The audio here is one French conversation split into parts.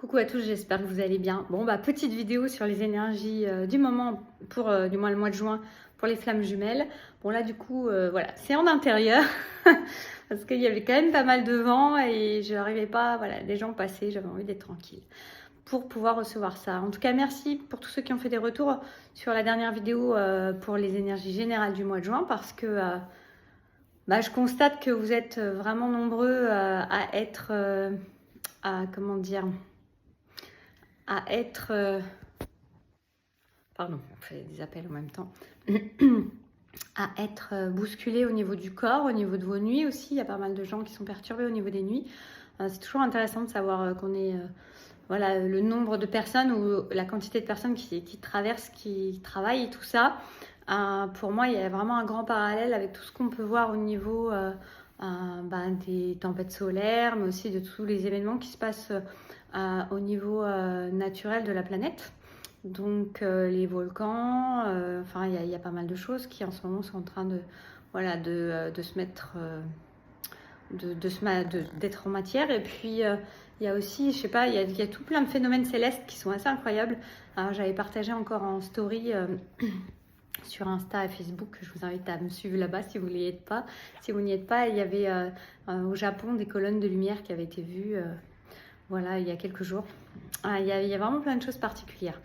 Coucou à tous, j'espère que vous allez bien. Bon, petite vidéo sur les énergies du moment pour du moins le mois de juin pour les flammes jumelles. Bon, là, du coup, voilà, c'est en intérieur parce qu'il y avait quand même pas mal de vent et je n'arrivais pas, voilà, les gens passaient, j'avais envie d'être tranquille pour pouvoir recevoir ça. En tout cas, merci pour tous ceux qui ont fait des retours sur la dernière vidéo pour les énergies générales du mois de juin parce que je constate que vous êtes vraiment nombreux à être, comment dire, à être... pardon, on fait des appels en même temps. À être bousculé au niveau du corps, au niveau de vos nuits aussi. Il y a pas mal de gens qui sont perturbés au niveau des nuits. C'est toujours intéressant de savoir qu'on est... voilà, le nombre de personnes ou la quantité de personnes qui traversent, qui travaillent et tout ça. Pour moi, il y a vraiment un grand parallèle avec tout ce qu'on peut voir au niveau des tempêtes solaires, mais aussi de tous les événements qui se passent au niveau naturel de la planète. Donc les volcans, enfin il y a pas mal de choses qui en ce moment sont en train de, voilà, de se mettre, d'être en matière. Et puis il y a aussi, je sais pas, il y a tout plein de phénomènes célestes qui sont assez incroyables. Alors j'avais partagé encore en story sur Insta et Facebook, je vous invite à me suivre là-bas si vous n'y êtes pas. Si vous n'y êtes pas, il y avait au Japon des colonnes de lumière qui avaient été vues voilà, il y a quelques jours. Il y a vraiment plein de choses particulières.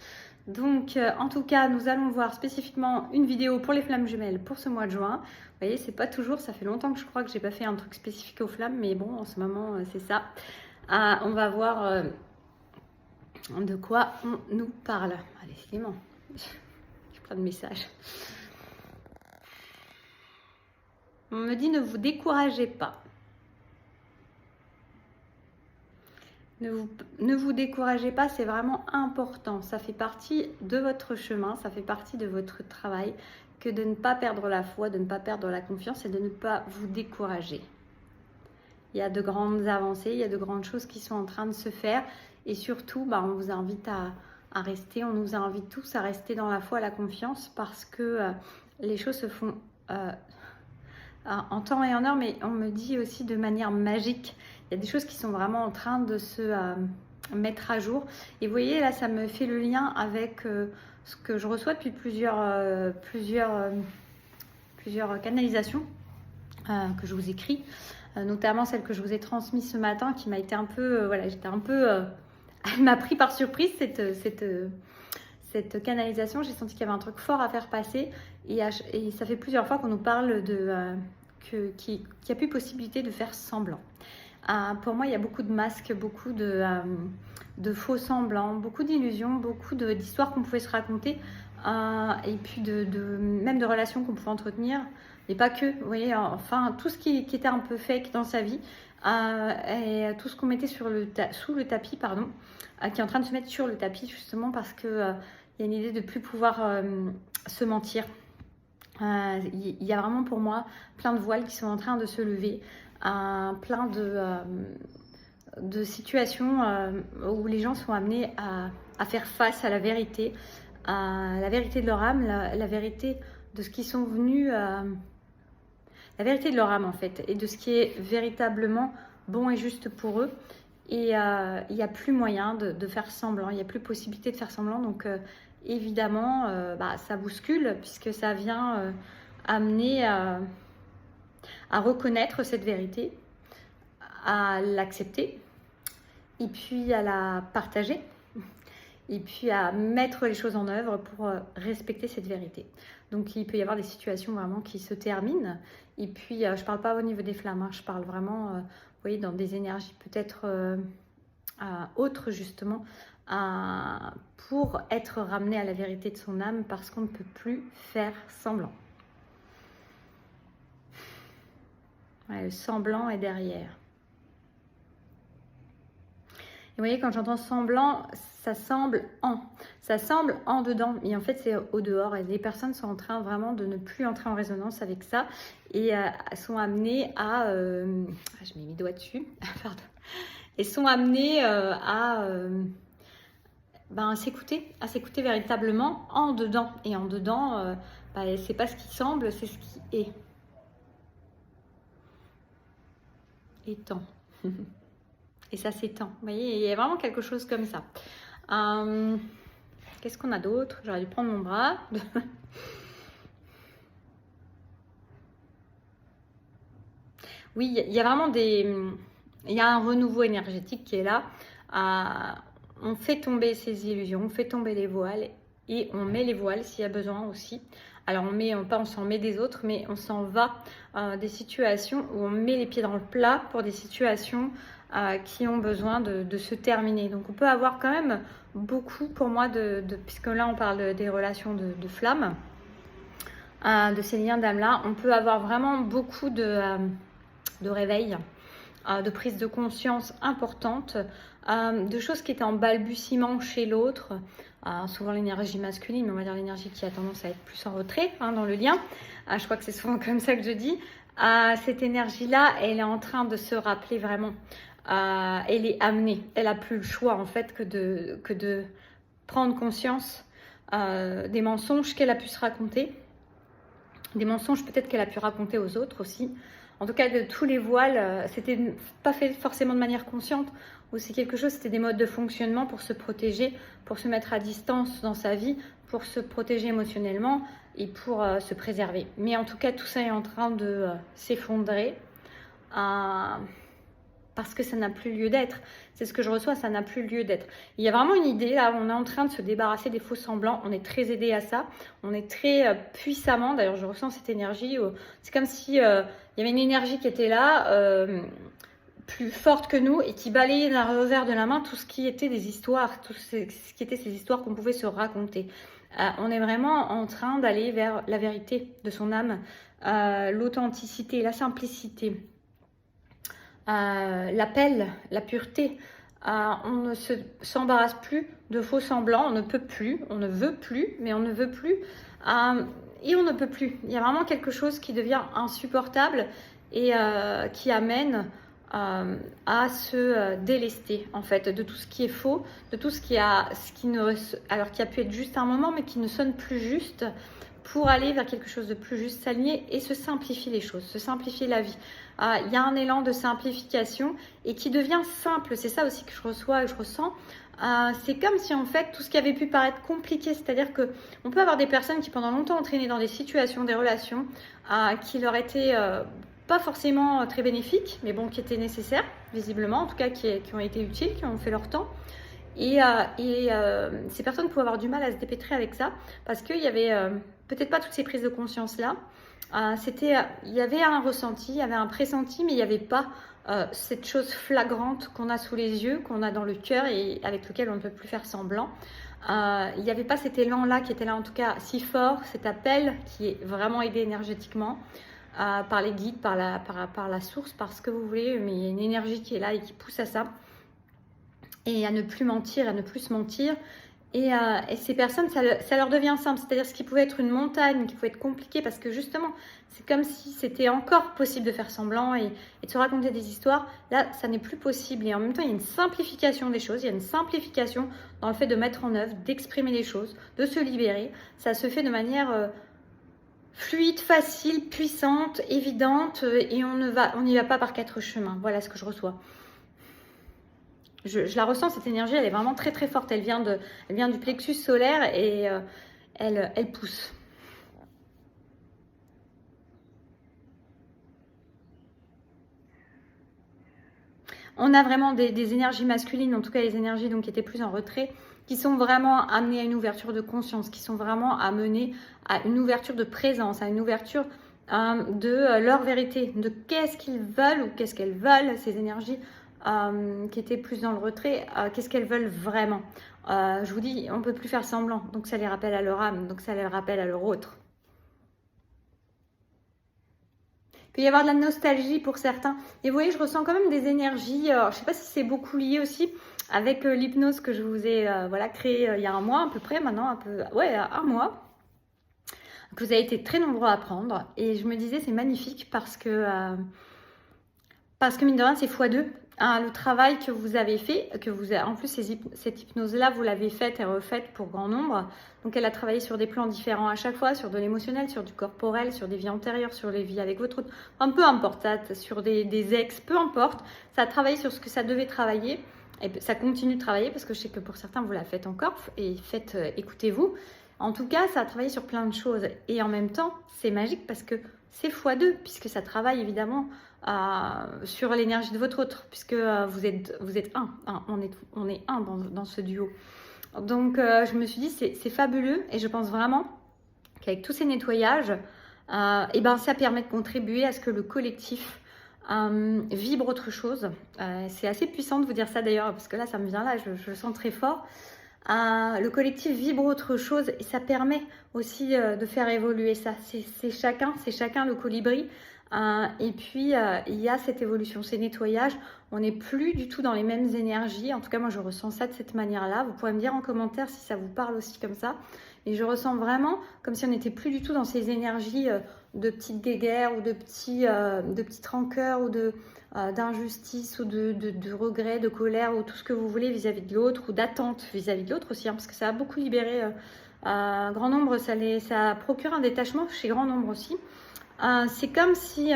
Donc, en tout cas, nous allons voir spécifiquement une vidéo pour les flammes jumelles pour ce mois de juin. Vous voyez, c'est pas toujours, ça fait longtemps que je crois que j'ai pas fait un truc spécifique aux flammes, mais bon, en ce moment, c'est ça. On va voir de quoi on nous parle. Ah, décidément, j'ai plein de messages. On me dit ne vous découragez pas. Ne vous découragez pas, c'est vraiment important. Ça fait partie de votre chemin, ça fait partie de votre travail que de ne pas perdre la foi, de ne pas perdre la confiance et de ne pas vous décourager. Il y a de grandes avancées, il y a de grandes choses qui sont en train de se faire et surtout, on vous invite à rester, on nous invite tous à rester dans la foi, la confiance parce que les choses se font en temps et en heure, mais on me dit aussi de manière magique. Il y a des choses qui sont vraiment en train de se mettre à jour. Et vous voyez, là, ça me fait le lien avec ce que je reçois depuis plusieurs canalisations que je vous écris, notamment celle que je vous ai transmise ce matin, qui m'a été un peu, voilà, j'étais un peu, elle m'a pris par surprise cette canalisation. J'ai senti qu'il y avait un truc fort à faire passer et ça fait plusieurs fois qu'on nous parle de qu'il n'y a plus possibilité de faire semblant. Pour moi, il y a beaucoup de masques, beaucoup de faux semblants, beaucoup d'illusions, beaucoup d'histoires qu'on pouvait se raconter et puis même de relations qu'on pouvait entretenir, mais pas que, vous voyez, enfin tout ce qui était un peu fake dans sa vie et tout ce qu'on mettait sous le tapis, pardon, qui est en train de se mettre sur le tapis justement parce que il y a une idée de ne plus pouvoir se mentir. Il y a vraiment pour moi plein de voiles qui sont en train de se lever, plein de situations où les gens sont amenés à faire face à la vérité de leur âme, la vérité de ce qu'ils sont venus, la vérité de leur âme en fait, et de ce qui est véritablement bon et juste pour eux. Et il n'y a plus moyen de faire semblant, il n'y a plus possibilité de faire semblant. Donc évidemment, ça bouscule puisque ça vient amener à reconnaître cette vérité, à l'accepter et puis à la partager et puis à mettre les choses en œuvre pour respecter cette vérité. Donc il peut y avoir des situations vraiment qui se terminent et puis je ne parle pas au niveau des flammes, hein, je parle vraiment vous voyez, dans des énergies peut-être autres justement pour être ramené à la vérité de son âme parce qu'on ne peut plus faire semblant. Ouais, le semblant est derrière. Et vous voyez, quand j'entends semblant, ça semble en dedans, mais en fait c'est au dehors. Et les personnes sont en train vraiment de ne plus entrer en résonance avec ça et sont amenées à... je mets mes doigts dessus, pardon. Et sont amenées à s'écouter véritablement en dedans. Et en dedans, c'est pas ce qui semble, c'est ce qui est. Étant. et ça s'étend. Vous voyez, il y a vraiment quelque chose comme ça. Qu'est-ce qu'on a d'autre? J'aurais dû prendre mon bras. Oui, il y a vraiment il y a un renouveau énergétique qui est là. On fait tomber ces illusions, on fait tomber les voiles et on met les voiles s'il y a besoin aussi. Alors on s'en met des autres, mais on s'en va des situations où on met les pieds dans le plat pour des situations qui ont besoin de se terminer. Donc on peut avoir quand même beaucoup pour moi puisque là on parle des relations de flammes, de ces liens d'âme-là, on peut avoir vraiment beaucoup de réveil, de prise de conscience importante, de choses qui étaient en balbutiement chez l'autre, souvent l'énergie masculine, on va dire l'énergie qui a tendance à être plus en retrait dans le lien. Je crois que c'est souvent comme ça que je dis. Cette énergie-là, elle est en train de se rappeler vraiment. Elle est amenée. Elle n'a plus le choix en fait que de prendre conscience des mensonges qu'elle a pu se raconter, des mensonges peut-être qu'elle a pu raconter aux autres aussi. En tout cas, de tous les voiles, c'était pas fait forcément de manière consciente, ou c'est quelque chose, c'était des modes de fonctionnement pour se protéger, pour se mettre à distance dans sa vie, pour se protéger émotionnellement et pour se préserver. Mais en tout cas, tout ça est en train de s'effondrer parce que ça n'a plus lieu d'être. C'est ce que je reçois, ça n'a plus lieu d'être. Il y a vraiment une idée, là, on est en train de se débarrasser des faux semblants, on est très aidé à ça, on est très puissamment, d'ailleurs je ressens cette énergie, c'est comme si il y avait une énergie qui était là, plus forte que nous, et qui balayait d'un revers de la main tout ce qui était des histoires, tout ce qui était ces histoires qu'on pouvait se raconter. On est vraiment en train d'aller vers la vérité de son âme, l'authenticité, la simplicité. L'appel, la pureté. On ne s'embarrasse plus de faux semblants, on ne peut plus, on ne veut plus, mais on ne veut plus et on ne peut plus. Il y a vraiment quelque chose qui devient insupportable et qui amène à se délester en fait de tout ce qui est faux, de tout ce qui a pu être juste à un moment mais qui ne sonne plus juste, pour aller vers quelque chose de plus juste, s'aligner et se simplifier les choses, se simplifier la vie. Il y a un élan de simplification et qui devient simple. C'est ça aussi que je reçois et je ressens. C'est comme si en fait tout ce qui avait pu paraître compliqué, c'est-à-dire que on peut avoir des personnes qui pendant longtemps ont traîné dans des situations, des relations qui leur étaient pas forcément très bénéfiques, mais bon, qui étaient nécessaires, visiblement, en tout cas qui ont été utiles, qui ont fait leur temps. Et ces personnes pouvaient avoir du mal à se dépêtrer avec ça parce qu'il y avait peut-être pas toutes ces prises de conscience là. Il y avait un ressenti, il y avait un pressenti, mais il n'y avait pas cette chose flagrante qu'on a sous les yeux, qu'on a dans le cœur et avec lequel on ne peut plus faire semblant. Il n'y avait pas cet élan-là qui était là en tout cas si fort, cet appel qui est vraiment aidé énergétiquement par les guides, par la source, par ce que vous voulez, mais il y a une énergie qui est là et qui pousse à ça. Et à ne plus mentir, à ne plus se mentir. Et ces personnes, ça leur devient simple. C'est-à-dire ce qui pouvait être une montagne, qui pouvait être compliqué, parce que justement, c'est comme si c'était encore possible de faire semblant et de se raconter des histoires. Là, ça n'est plus possible. Et en même temps, il y a une simplification des choses. Il y a une simplification dans le fait de mettre en œuvre, d'exprimer les choses, de se libérer. Ça se fait de manière fluide, facile, puissante, évidente. Et on n'y va pas par quatre chemins. Voilà ce que je reçois. Je la ressens, cette énergie, elle est vraiment très très forte. Elle vient du plexus solaire et elle pousse. On a vraiment des énergies masculines, en tout cas les énergies donc, qui étaient plus en retrait, qui sont vraiment amenées à une ouverture de conscience, qui sont vraiment amenées à une ouverture de présence, à une ouverture de leur vérité, de qu'est-ce qu'ils veulent ou qu'est-ce qu'elles veulent, ces énergies qui étaient plus dans le retrait, qu'est-ce qu'elles veulent vraiment. Je vous dis, on ne peut plus faire semblant, donc ça les rappelle à leur âme, donc ça les rappelle à leur autre. Il peut y avoir de la nostalgie pour certains. Et vous voyez, je ressens quand même des énergies, je ne sais pas si c'est beaucoup lié aussi avec l'hypnose que je vous ai créée il y a un mois à peu près, maintenant, un mois, que vous avez été très nombreux à prendre. Et je me disais, c'est magnifique parce que mine de rien, c'est x2. le travail que vous avez fait, en plus cette hypnose-là, vous l'avez faite et refaite pour grand nombre. Donc elle a travaillé sur des plans différents à chaque fois, sur de l'émotionnel, sur du corporel, sur des vies antérieures, sur les vies avec votre autre, enfin, peu importe, sur des ex, peu importe. Ça a travaillé sur ce que ça devait travailler et ça continue de travailler parce que je sais que pour certains vous la faites encore et écoutez-vous. En tout cas, ça a travaillé sur plein de choses et en même temps, c'est magique parce que c'est x2 puisque ça travaille évidemment sur l'énergie de votre autre, puisque vous êtes on est un dans ce duo. Donc je me suis dit c'est fabuleux et je pense vraiment qu'avec tous ces nettoyages, et ben, ça permet de contribuer à ce que le collectif vibre autre chose. C'est assez puissant de vous dire ça d'ailleurs, parce que là ça me vient là, je le sens très fort. Le collectif vibre autre chose et ça permet aussi de faire évoluer ça. C'est chacun le colibri. Et puis il y a cette évolution, ces nettoyages, on n'est plus du tout dans les mêmes énergies. En tout cas moi je ressens ça de cette manière-là. Vous pourrez me dire en commentaire si ça vous parle aussi comme ça. Et je ressens vraiment comme si on n'était plus du tout dans ces énergies de petites guéguerres ou de petites rancœurs ou d'injustice ou de regret, de colère ou tout ce que vous voulez vis-à-vis de l'autre ou d'attente vis-à-vis de l'autre aussi, hein, parce que ça a beaucoup libéré grand nombre, ça procure un détachement chez grand nombre aussi. C'est comme si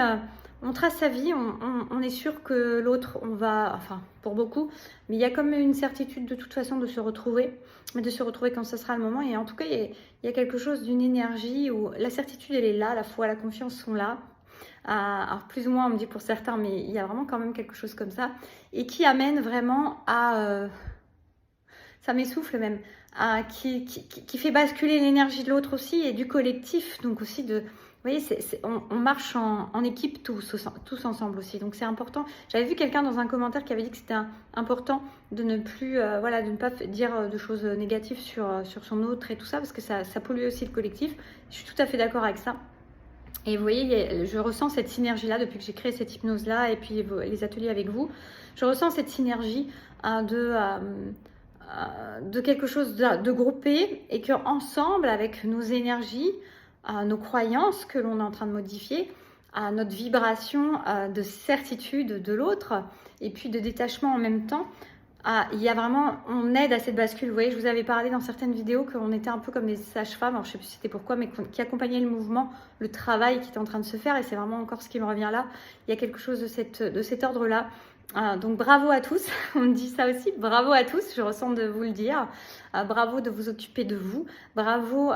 on trace sa vie, on est sûr que l'autre, enfin pour beaucoup, mais il y a comme une certitude de toute façon de se retrouver, mais de se retrouver quand ce sera le moment. Et en tout cas, il y a quelque chose d'une énergie où la certitude, elle est là, la foi, la confiance sont là. Alors plus ou moins, on me dit pour certains, mais il y a vraiment quand même quelque chose comme ça, et qui amène vraiment ça m'essouffle même, qui fait basculer l'énergie de l'autre aussi et du collectif, donc aussi vous voyez, on marche en équipe tous ensemble aussi, donc c'est important. J'avais vu quelqu'un dans un commentaire qui avait dit que c'était important de ne plus, de ne pas dire de choses négatives sur son autre et tout ça, parce que ça pollue aussi le collectif. Je suis tout à fait d'accord avec ça. Et vous voyez, je ressens cette synergie-là depuis que j'ai créé cette hypnose-là et puis les ateliers avec vous. Je ressens cette synergie de quelque chose de groupé et qu'ensemble, avec nos énergies, nos croyances que l'on est en train de modifier, à notre vibration de certitude de l'autre et puis de détachement en même temps, il y a vraiment, on aide à cette bascule. Vous voyez, je vous avais parlé dans certaines vidéos qu'on était un peu comme des sages-femmes, alors je ne sais plus c'était pourquoi, mais qui accompagnaient le mouvement, le travail qui était en train de se faire, et c'est vraiment encore ce qui me revient là. Il y a quelque chose de cet ordre-là. Donc bravo à tous, on me dit ça aussi, bravo à tous, je ressens de vous le dire, bravo de vous occuper de vous, bravo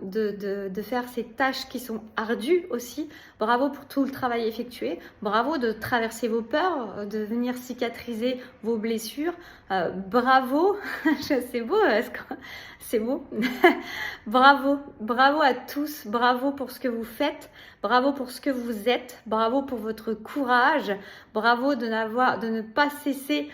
de faire ces tâches qui sont ardues aussi, bravo pour tout le travail effectué, bravo de traverser vos peurs, de venir cicatriser vos blessures, bravo, c'est beau, c'est beau, bravo à tous, bravo pour ce que vous faites, bravo pour ce que vous êtes, bravo pour votre courage, bravo de ne pas cesser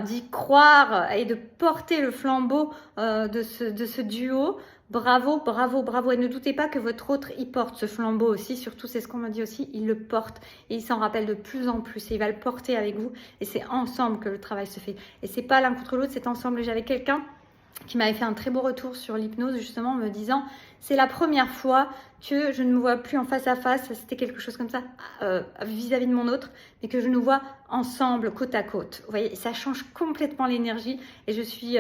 d'y croire et de porter le flambeau de ce duo. Bravo, bravo, bravo. Et ne doutez pas que votre autre, il porte ce flambeau aussi. Surtout, c'est ce qu'on m'a dit aussi, il le porte. Et il s'en rappelle de plus en plus. Et il va le porter avec vous. Et c'est ensemble que le travail se fait. Et c'est pas l'un contre l'autre, c'est ensemble. Et j'avais quelqu'un qui m'avait fait un très beau retour sur l'hypnose, justement, en me disant c'est la première fois que je ne me vois plus en face à face, c'était quelque chose comme ça, vis-à-vis de mon autre, mais que je nous vois ensemble, côte à côte. Vous voyez, ça change complètement l'énergie et je suis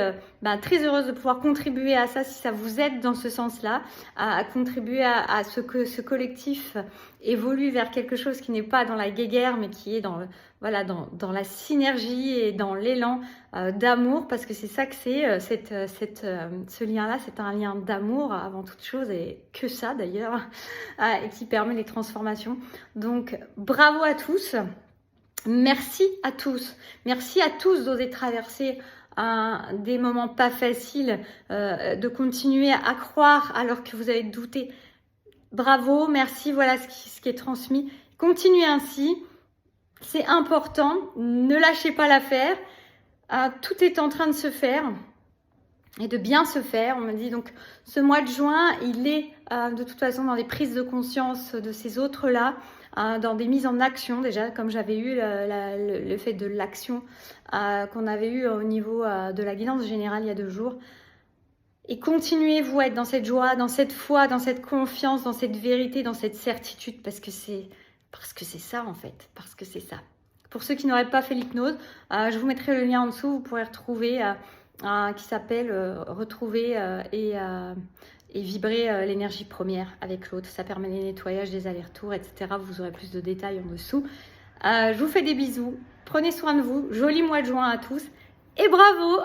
très heureuse de pouvoir contribuer à ça, si ça vous aide dans ce sens-là, à contribuer à ce que ce collectif évolue vers quelque chose qui n'est pas dans la guéguerre, mais qui est dans la synergie et dans l'élan d'amour, parce que c'est ça que c'est, ce lien-là, c'est un lien d'amour avant toute chose, et que ça d'ailleurs, et qui permet les transformations. Donc bravo à tous, merci à tous d'oser traverser des moments pas faciles, de continuer à croire alors que vous avez douté. Bravo, merci, voilà ce qui est transmis. Continuez ainsi. C'est important, ne lâchez pas l'affaire, tout est en train de se faire et de bien se faire. On me dit donc ce mois de juin, il est de toute façon dans les prises de conscience de ces autres-là, dans des mises en action déjà, comme j'avais eu le fait de l'action qu'on avait eu au niveau de la guidance générale il y a 2 jours. Et continuez-vous à être dans cette joie, dans cette foi, dans cette confiance, dans cette vérité, dans cette certitude, parce que c'est ça en fait, parce que c'est ça. Pour ceux qui n'auraient pas fait l'hypnose, je vous mettrai le lien en dessous, vous pourrez retrouver qui s'appelle Retrouver et vibrer l'énergie première avec l'autre. Ça permet les nettoyages, des allers-retours, etc. Vous aurez plus de détails en dessous. Je vous fais des bisous. Prenez soin de vous. Joli mois de juin à tous. Et bravo!